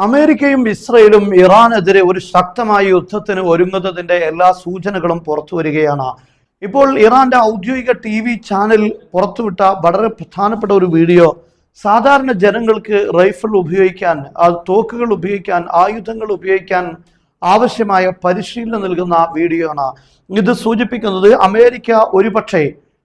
അമേരിക്കയും ഇസ്രയേലും ഇറാനെതിരെ ഒരു ശക്തമായ യുദ്ധത്തിന് ഒരുങ്ങുന്നതിന്റെ എല്ലാ സൂചനകളും പുറത്തു വരികയാണ്. ഇപ്പോൾ ഇറാന്റെ ഔദ്യോഗിക TV ചാനൽ പുറത്തുവിട്ട വളരെ പ്രധാനപ്പെട്ട ഒരു വീഡിയോ സാധാരണ ജനങ്ങൾക്ക് റൈഫിൾ ഉപയോഗിക്കാൻ, തോക്കുകൾ ഉപയോഗിക്കാൻ, ആയുധങ്ങൾ ഉപയോഗിക്കാൻ ആവശ്യമായ പരിശീലനം നൽകുന്ന വീഡിയോ ആണ്. ഇത് സൂചിപ്പിക്കുന്നത് അമേരിക്ക ഒരുപക്ഷെ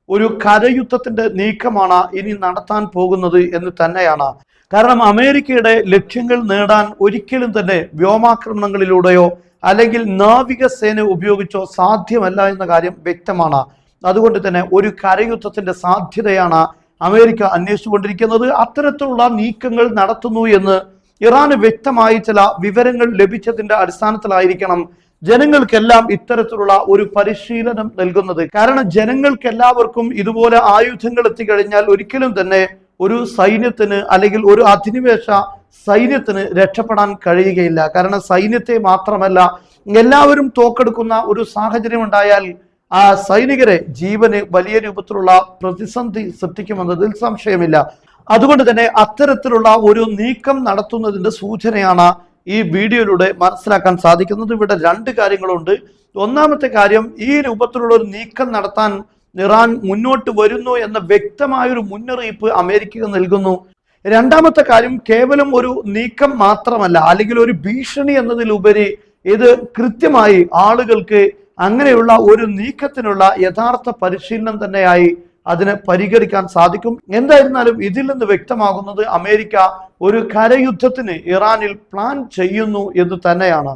ഒരു കരയുദ്ധത്തിന്റെ നീക്കമാണ് ഇനി നടത്താൻ പോകുന്നത് എന്ന് തന്നെയാണ്. കാരണം അമേരിക്കയുടെ ലക്ഷ്യങ്ങൾ നേടാൻ ഒരിക്കലും തന്നെ വ്യോമാക്രമണങ്ങളിലൂടെയോ അല്ലെങ്കിൽ നാവികസേന ഉപയോഗിച്ചോ സാധ്യമല്ല എന്ന കാര്യം വ്യക്തമാണ്. അതുകൊണ്ട് തന്നെ ഒരു കരയുദ്ധത്തിന്റെ സാധ്യതയാണ് അമേരിക്ക അന്വേഷിച്ചുകൊണ്ടിരിക്കുന്നത്. അത്തരത്തിലുള്ള നീക്കങ്ങൾ നടത്തുന്നു എന്ന് ഇറാന് വ്യക്തമായി ചില വിവരങ്ങൾ ലഭിച്ചതിന്റെ അടിസ്ഥാനത്തിലായിരിക്കണം ജനങ്ങൾക്കെല്ലാം ഇത്തരത്തിലുള്ള ഒരു പരിശീലനം നൽകുന്നത്. കാരണം ജനങ്ങൾക്കെല്ലാവർക്കും ഇതുപോലെ ആയുധങ്ങൾ എത്തിക്കഴിഞ്ഞാൽ ഒരിക്കലും തന്നെ ഒരു സൈന്യത്തിന് അല്ലെങ്കിൽ ഒരു അധിനിവേശ സൈന്യത്തിന് രക്ഷപ്പെടാൻ കഴിയുകയില്ല. കാരണം സൈന്യത്തെ മാത്രമല്ല, എല്ലാവരും തോക്കെടുക്കുന്ന ഒരു സാഹചര്യം ഉണ്ടായാൽ ആ സൈനികരെ ജീവന് വലിയ രൂപത്തിലുള്ള പ്രതിസന്ധി സൃഷ്ടിക്കുമെന്നതിൽ സംശയമില്ല. അതുകൊണ്ട് തന്നെ അത്തരത്തിലുള്ള ഒരു നീക്കം നടത്തുന്നതിന്റെ സൂചനയാണ് ഈ വീഡിയോയിലൂടെ മനസ്സിലാക്കാൻ സാധിക്കുന്നത്. ഇവിടെ രണ്ട് കാര്യങ്ങളുണ്ട്. ഒന്നാമത്തെ കാര്യം, ഈ രൂപത്തിലുള്ള ഒരു നീക്കം നടത്താൻ ഇറാൻ മുന്നോട്ട് വരുന്നു എന്ന വ്യക്തമായൊരു മുന്നറിയിപ്പ് അമേരിക്ക നൽകുന്നു. രണ്ടാമത്തെ കാര്യം, കേവലം ഒരു നീക്കം മാത്രമല്ല, അല്ലെങ്കിൽ ഒരു ഭീഷണി എന്നതിലുപരി ഇത് കൃത്യമായി ആളുകൾക്ക് അങ്ങനെയുള്ള ഒരു നീക്കത്തിനുള്ള യഥാർത്ഥ പരിശീലനം തന്നെയായി അതിനെ പരിഗണിക്കാൻ സാധിക്കും. എന്തായിരുന്നാലും ഇതിൽ നിന്ന് വ്യക്തമാകുന്നത് അമേരിക്ക ഒരു കരയുദ്ധത്തിന് ഇറാനിൽ പ്ലാൻ ചെയ്യുന്നു എന്ന് തന്നെയാണ്.